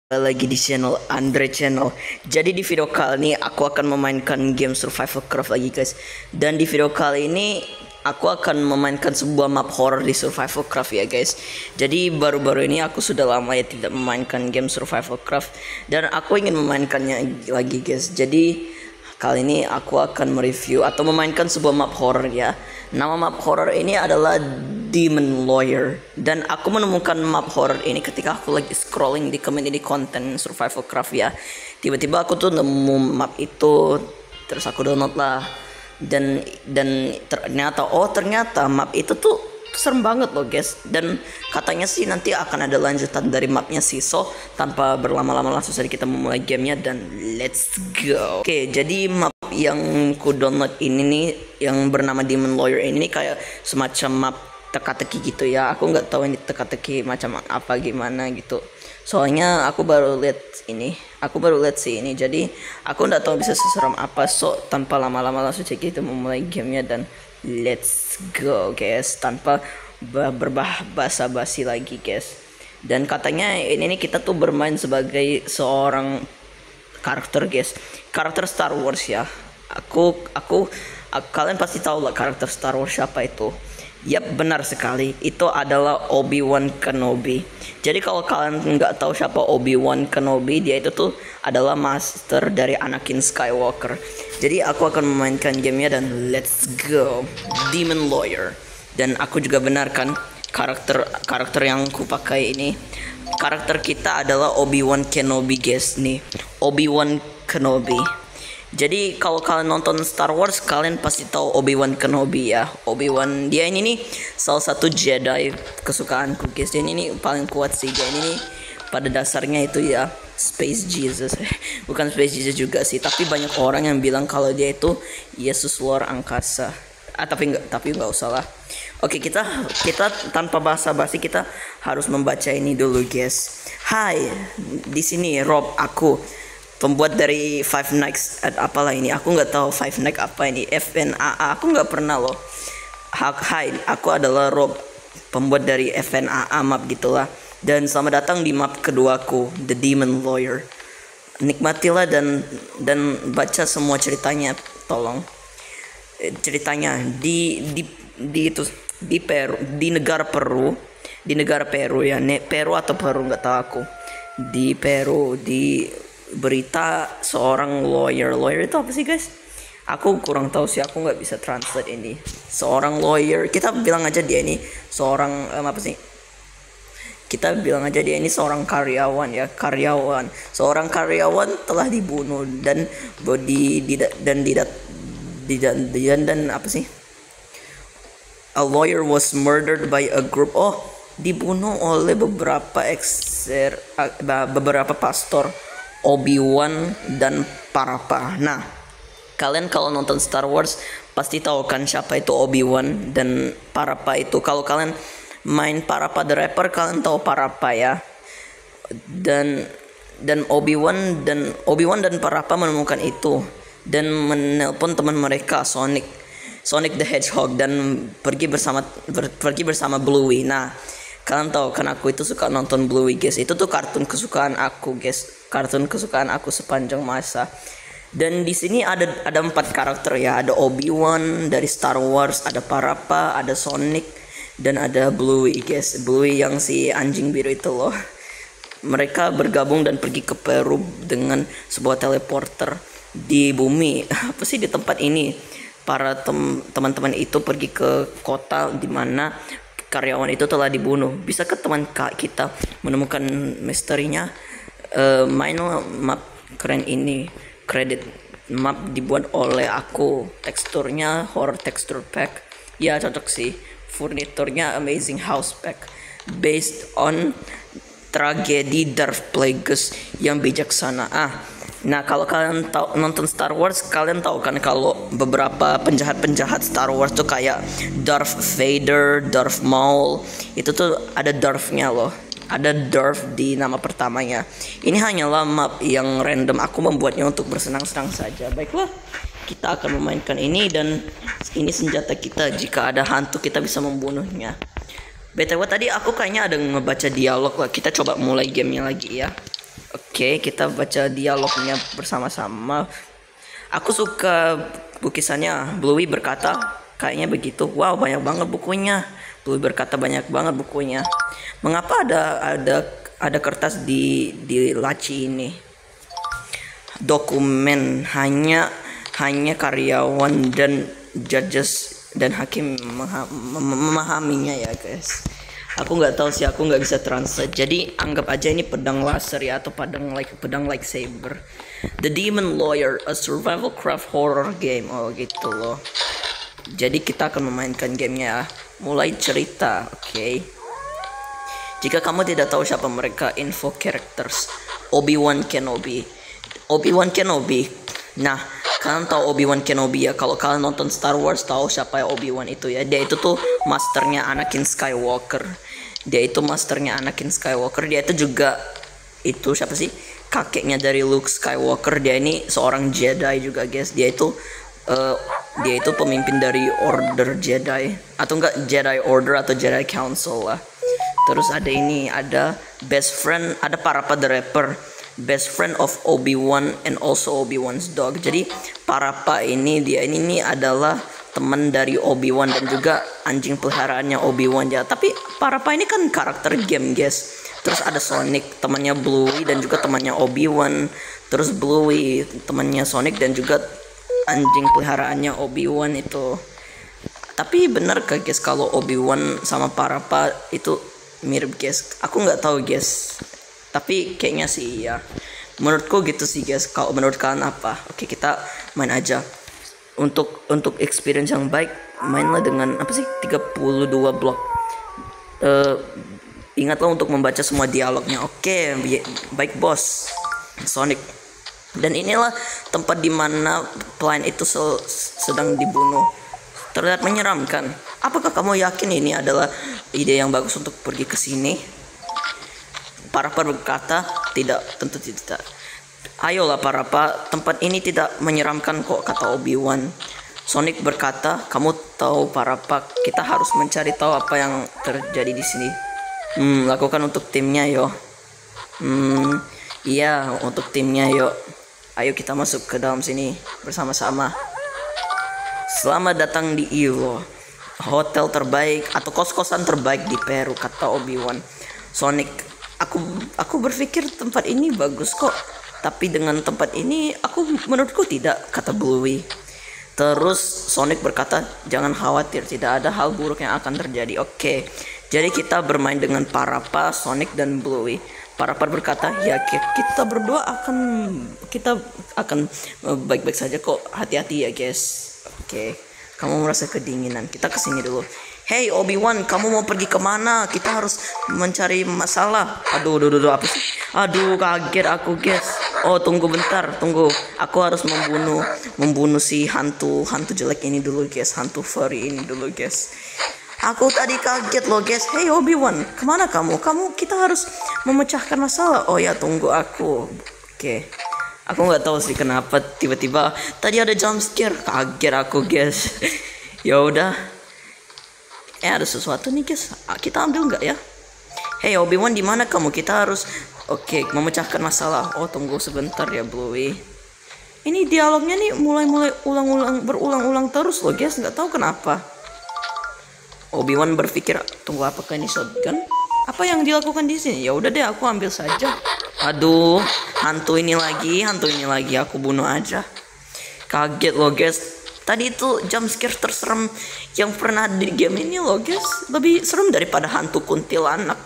Lagi di channel Andre Channel. Jadi di video kali ini aku akan memainkan game Survival Craft lagi guys. Dan di video kali ini aku akan memainkan sebuah map horror di Survival Craft ya guys. Jadi baru-baru ini aku sudah lama ya tidak memainkan game Survival Craft dan aku ingin memainkannya lagi guys. Jadi kali ini aku akan mereview atau memainkan sebuah map horror ya. Nama map horror ini adalah Demon Lawyer. Dan aku menemukan map horror ini ketika aku lagi scrolling di community content Survival Craft ya. Tiba-tiba aku tuh nemu map itu, terus aku download lah. Dan ternyata map itu tuh serem banget loh guys. Dan katanya sih nanti akan ada lanjutan dari mapnya sih. So tanpa berlama-lama langsung saja kita memulai gamenya dan let's go. Oke, jadi map yang ku download ini nih yang bernama Demon Lawyer ini nih kayak semacam map teka-teki gitu ya. Aku nggak tahu ini teka-teki macam apa gimana gitu. Soalnya aku baru lihat sih ini. Jadi aku nggak tahu bisa seseram apa. So tanpa lama-lama langsung saja kita memulai gamenya dan let's go guys, tanpa berbahasa basi lagi guys. Dan katanya ini kita tuh bermain sebagai seorang karakter guys, karakter Star Wars ya. Kalian pasti tahu lah karakter Star Wars siapa itu. Yap, benar sekali, itu adalah Obi-Wan Kenobi. Jadi kalau kalian nggak tahu siapa Obi-Wan Kenobi, dia itu tuh adalah master dari Anakin Skywalker. Jadi aku akan memainkan gamenya dan let's go, Demon Lawyer. Dan aku juga benar kan, karakter yang ku pakai ini, karakter kita adalah Obi-Wan Kenobi guys nih, Obi-Wan Kenobi. Jadi kalau kalian nonton Star Wars, kalian pasti tahu Obi-Wan Kenobi ya. Obi-Wan, dia ini nih salah satu Jedi kesukaanku guys. Dia ini nih paling kuat sih. Dia ini nih pada dasarnya itu ya Space Jesus. Bukan Space Jesus juga sih, tapi banyak orang yang bilang kalau dia itu Yesus luar angkasa. Tapi nggak usah lah. Oke, kita tanpa basa-basi kita harus membaca ini dulu guys. Hai, di sini Rob, aku pembuat dari Five Nights at apalah ini, aku nggak tahu Five Nights apa ini, FNAA, aku nggak pernah loh. Hai, aku adalah Rob, pembuat dari FNAA map gitulah. Dan selamat datang di map keduaku, The Demon Lawyer. Nikmatilah dan baca semua ceritanya, tolong. Ceritanya di Peru, di negara Peru ya, Peru atau Peru nggak tahu aku. Di Peru, di berita seorang lawyer itu apa sih guys? Aku kurang tahu sih, aku nggak bisa translate ini. Seorang lawyer, kita bilang aja dia ini seorang apa sih? Kita bilang aja dia ini seorang karyawan ya, seorang karyawan telah dibunuh dan apa sih? A lawyer was murdered by a group. Oh, dibunuh oleh beberapa pastor, Obi-Wan dan Parappa. Nah, kalian kalau nonton Star Wars pasti tahu kan siapa itu Obi-Wan dan Parappa itu. Kalau kalian main Parappa the Rapper, kalian tahu Parappa ya. Dan Obi-Wan dan Parappa menemukan itu dan menelpon teman mereka Sonic the Hedgehog dan pergi bersama Bluey. Nah, kalian tahu kan aku itu suka nonton Bluey guys. Itu tuh kartun kesukaan aku guys. Kartun kesukaan aku sepanjang masa. Dan di sini ada 4 karakter ya. Ada Obi-Wan dari Star Wars, ada Parappa, ada Sonic, dan ada Bluey guys. Bluey yang si anjing biru itu loh. Mereka bergabung dan pergi ke Peru dengan sebuah teleporter di bumi. Apa sih di tempat ini? Para teman-teman itu pergi ke kota di mana karyawan itu telah dibunuh. Bisakah teman kita menemukan misterinya? Mainlah map keren ini. Kredit map dibuat oleh aku. Teksturnya horror texture pack. Ya cocok sih. Furniturnya amazing house pack. Based on tragedi Darth Plagueis yang bijaksana. Nah kalau kalian nonton Star Wars, kalian tahu kan kalau beberapa penjahat Star Wars tuh kayak Darth Vader, Darth Maul, itu tuh ada Darth-nya loh. Ada Darth di nama pertamanya. Ini hanyalah map yang random. Aku membuatnya untuk bersenang-senang saja. Baiklah, kita akan memainkan ini dan ini senjata kita. Jika ada hantu kita bisa membunuhnya. BTW tadi aku kayaknya ada ngebaca dialog lah. Kita coba mulai gamenya lagi ya. Oke, kita baca dialognya bersama-sama. Aku suka lukisannya. Bluey berkata, kayaknya begitu. Wow, banyak banget bukunya. Bluey berkata, banyak banget bukunya. Mengapa ada kertas di laci ini? Dokumen hanya karyawan dan judges dan hakim memahaminya ya guys. Aku nggak tahu sih, aku nggak bisa translate. Jadi anggap aja ini pedang laser ya, atau pedang lightsaber. The Demon Lawyer, a survival craft horror game. Oh gitu loh. Jadi kita akan memainkan gamenya ya. Mulai cerita, oke. Jika kamu tidak tahu siapa mereka, info characters. Obi-Wan Kenobi. Nah, kalian tahu Obi-Wan Kenobi ya? Kalau kalian nonton Star Wars tahu siapa ya Obi-Wan itu ya? Dia itu tuh masternya Anakin Skywalker. Dia itu juga itu siapa sih? Kakeknya dari Luke Skywalker. Dia ini seorang Jedi juga guys. Dia itu pemimpin dari Order Jedi, atau enggak Jedi Order atau Jedi Council lah. Terus ada best friend, ada Parappa the Rapper, best friend of Obi-Wan and also Obi-Wan's dog. Jadi Parappa ini adalah teman dari Obi-Wan dan juga anjing peliharaannya Obi-Wan ya. Tapi Parappa ini kan karakter game guys. Terus ada Sonic, temannya Bluey dan juga temannya Obi-Wan. Terus Bluey temannya Sonic dan juga anjing peliharaannya Obi-Wan itu. Tapi benar kah guys kalau Obi-Wan sama Parappa itu mirip guys? Aku nggak tahu guys. Tapi kayaknya sih ya. Menurutku gitu sih guys. Kalau menurut kalian apa? Oke, kita main aja. Untuk experience yang baik, mainlah dengan 32 blok. Ingatlah untuk membaca semua dialognya. Oke, baik bos. Sonic. Dan inilah tempat dimana pelayan itu sedang dibunuh. Terlihat menyeramkan. Apakah kamu yakin ini adalah ide yang bagus untuk pergi ke sini? Parappa berkata, tidak, tentu tidak. Ayolah Parappa, tempat ini tidak menyeramkan kok, kata Obi-Wan. Sonic berkata, kamu tahu Parappa, kita harus mencari tahu apa yang terjadi di sini. Lakukan untuk timnya yo. Iya, untuk timnya yo. Ayo kita masuk ke dalam sini bersama-sama. Selamat datang di Ilo, hotel terbaik atau kos-kosan terbaik di Peru, kata Obi-Wan. Sonic, aku berpikir tempat ini bagus kok, tapi dengan tempat ini menurutku tidak, kata Bluey. Terus Sonic berkata, jangan khawatir, tidak ada hal buruk yang akan terjadi. Oke, jadi kita bermain dengan Parappa, Sonic dan Bluey. Parappa berkata, ya kita berdua kita akan baik-baik saja kok, hati-hati ya guys. Oke, kamu merasa kedinginan, kita kesini dulu. Hey Obi-Wan, kamu mau pergi kemana? Kita harus mencari masalah. Aduh, apa sih? Aduh, kaget aku guys. Oh, tunggu bentar, tunggu. Aku harus membunuh si hantu jelek ini dulu guys, hantu furry ini dulu guys. Aku tadi kaget loh guys. Hey Obi-Wan, kemana kamu? Kita harus memecahkan masalah. Oh ya, tunggu aku. Oke. Aku nggak tahu sih kenapa tiba-tiba tadi ada jump scare. Kaget aku guys. Ya udah. Ada sesuatu nih guys. Kita ambil nggak ya? Hey Obi-Wan, di mana kamu? Kita harus memecahkan masalah. Oh, tunggu sebentar ya Bluey. Ini dialognya nih mulai berulang-ulang terus loh guys. Nggak tahu kenapa. Obi-Wan berpikir, tunggu, apakah ini shotgun? Apa yang dilakukan di sini? Ya udah deh, aku ambil saja. Aduh, hantu ini lagi, aku bunuh aja. Kaget loh guys. Tadi itu jump scare terserem yang pernah ada di game ini loh guys. Lebih serem daripada hantu kuntilanak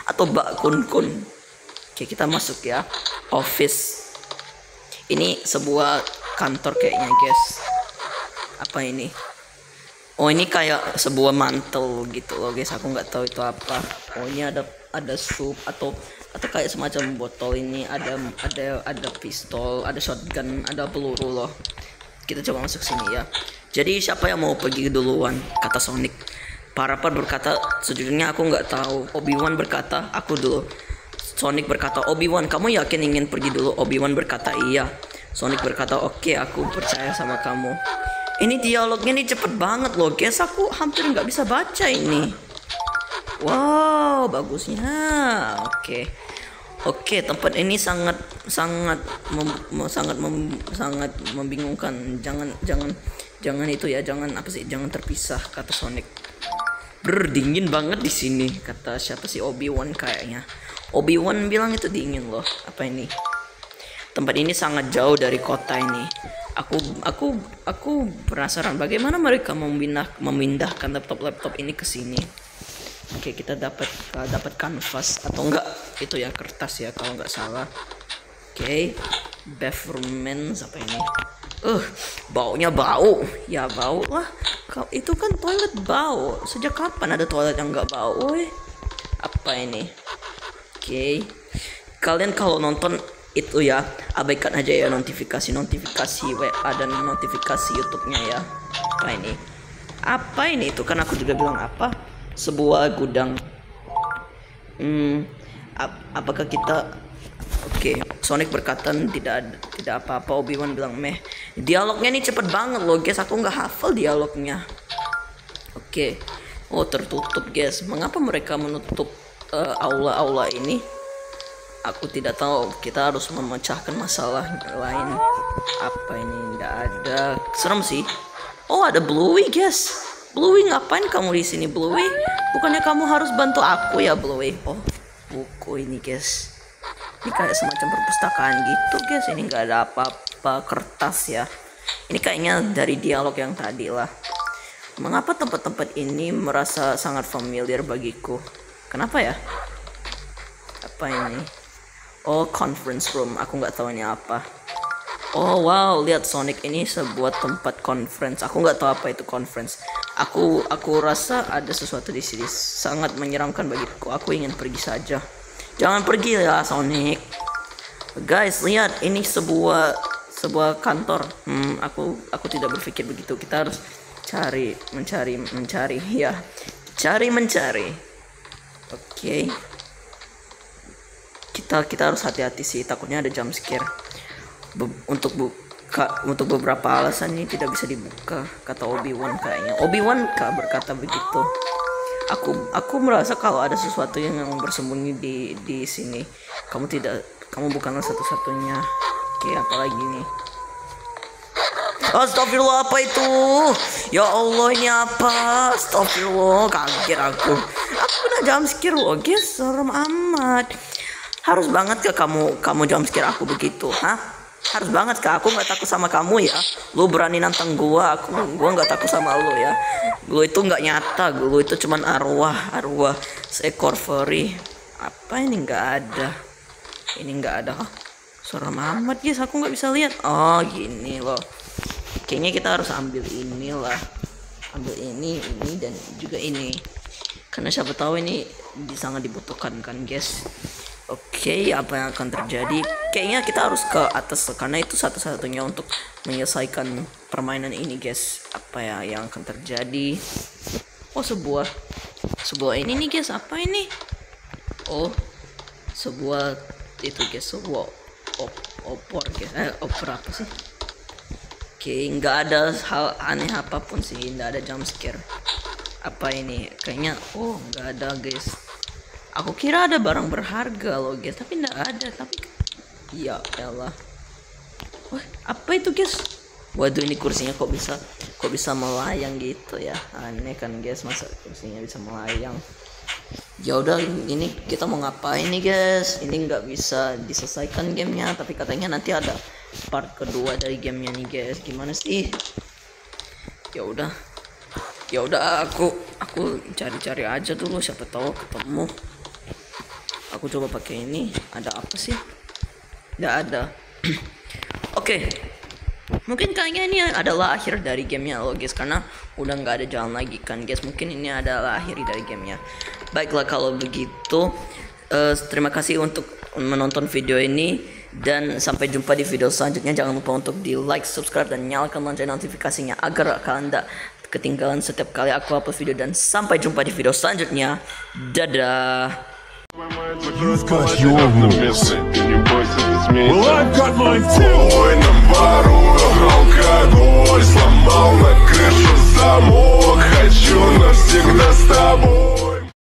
atau Mbak Kun-kun. Oke, kita masuk ya. Office. Ini sebuah kantor kayaknya guys. Apa ini? Oh, ini kayak sebuah mantel gitu loh guys. Aku nggak tahu itu apa. Oh, ini ada sup atau kayak semacam botol. Ini ada pistol, ada shotgun, ada peluru loh. Kita coba masuk sini ya. Jadi siapa yang mau pergi duluan? Kata Sonic. Parappa berkata, sejujurnya aku nggak tahu. Obi-Wan berkata, aku dulu. Sonic berkata, Obi-Wan, kamu yakin ingin pergi dulu? Obi-Wan berkata, iya. Sonic berkata, oke, aku percaya sama kamu. Ini dialognya nih cepet banget loh guys. Aku hampir nggak bisa baca ini. Wow, bagusnya. Oke. Oke, tempat ini sangat membingungkan. Jangan itu ya, jangan apa sih? Jangan terpisah, kata Sonic. Dingin banget di sini, kata siapa sih? Obi-Wan kayaknya. Obi-Wan bilang itu dingin loh. Apa ini? Tempat ini sangat jauh dari kota ini. Aku penasaran bagaimana mereka memindahkan laptop ini ke sini. Oke, kita dapat kanvas atau enggak itu ya, kertas ya kalau nggak salah. Oke, bathroom apa ini? Baunya bau. Ya bau lah. Itu kan toilet bau. Sejak kapan ada toilet yang nggak bau? Apa ini? Oke, kalian kalau nonton itu ya abaikan aja ya notifikasi WA dan notifikasi YouTube-nya ya. Apa ini? Itu kan aku juga bilang apa? Sebuah gudang. Apakah kita Oke, Sonic berkata tidak apa-apa. Obi-Wan bilang meh. Dialognya ini cepet banget loh guys, aku nggak hafal dialognya. Oke. Oh, tertutup guys. Mengapa mereka menutup aula-aula ini? Aku tidak tahu. Kita harus memecahkan masalah lain. Apa ini? Nggak ada. Serem sih. Oh, ada Bluey guys. Bluey, ngapain kamu di sini Bluey? Bukannya kamu harus bantu aku ya Bluey? Oh, buku ini guys. Ini kayak semacam perpustakaan gitu guys. Ini nggak ada apa-apa, kertas ya. Ini kayaknya dari dialog yang tadi lah. Mengapa tempat-tempat ini merasa sangat familiar bagiku? Kenapa ya? Apa ini? Oh, conference room. Aku nggak tahu ini apa. Oh wow, lihat Sonic, ini sebuah tempat conference. Aku nggak tahu apa itu conference. Aku rasa ada sesuatu di sini sangat menyeramkan bagiku. Aku ingin pergi saja. Jangan pergi ya Sonic. Guys, lihat ini sebuah kantor. Aku tidak berpikir begitu. Kita harus mencari ya. Mencari. Oke. Kita harus hati-hati sih, takutnya ada jump scare. Untuk beberapa alasan ini tidak bisa dibuka, kata Obi-Wan kayaknya. Obi-Wan berkata begitu. Aku merasa kalau ada sesuatu yang bersembunyi di sini. Kamu bukanlah satu-satunya. Oke, apalagi nih? Astagfirullah, apa itu? Ya Allah, ini apa? Astagfirullah, kaget aku. Aku kena jump scare loh, guys. Serem amat. Harus banget ke kamu jump scare aku begitu, hah? Harus banget kak, aku nggak takut sama kamu ya. Lu berani nantang gua nggak takut sama lu ya. Lu itu nggak nyata, lu itu cuman arwah seekor furry. Apa ini? Nggak ada. Ini nggak ada. Serem amat guys, aku nggak bisa lihat. Oh gini loh. Kayaknya kita harus ambil inilah. Ambil ini dan juga ini. Karena siapa tahu ini sangat dibutuhkan kan guys. Oke, apa yang akan terjadi? Kayaknya kita harus ke atas karena itu satu-satunya untuk menyelesaikan permainan ini, guys. Apa ya yang akan terjadi? Oh, sebuah ini nih, guys. Apa ini? Oh, sebuah itu, guys. Sebuah opor, guys. Opor apa sih? Oke, nggak ada hal aneh apapun sih. Nggak ada jump scare. Apa ini? Kayaknya nggak ada, guys. Aku kira ada barang berharga loh guys, tapi nggak ada. Tapi ya elah. Wah, apa itu guys? Waduh, ini kursinya kok bisa melayang gitu ya. Aneh kan guys, masa kursinya bisa melayang. Ya udah, ini kita mau ngapain nih guys? Ini nggak bisa diselesaikan gamenya, tapi katanya nanti ada part kedua dari gamenya nih guys. Gimana sih? Ya udah, aku cari-cari aja dulu, siapa tahu ketemu. Aku coba pakai ini. Ada apa sih? Nggak ada. Oke. Mungkin kayaknya ini adalah akhir dari gamenya loh guys, karena udah nggak ada jalan lagi kan guys. Mungkin ini adalah akhir dari gamenya. Baiklah kalau begitu, terima kasih untuk menonton video ini dan sampai jumpa di video selanjutnya. Jangan lupa untuk di like, subscribe dan nyalakan lonceng notifikasinya agar kalian tidak ketinggalan setiap kali aku upload video. Dan sampai jumpa di video selanjutnya. Dadah. You've got your rules. Well, I've got mine too. Ой, на бару алкоголь сломал на крыше замок. Хочу навсегда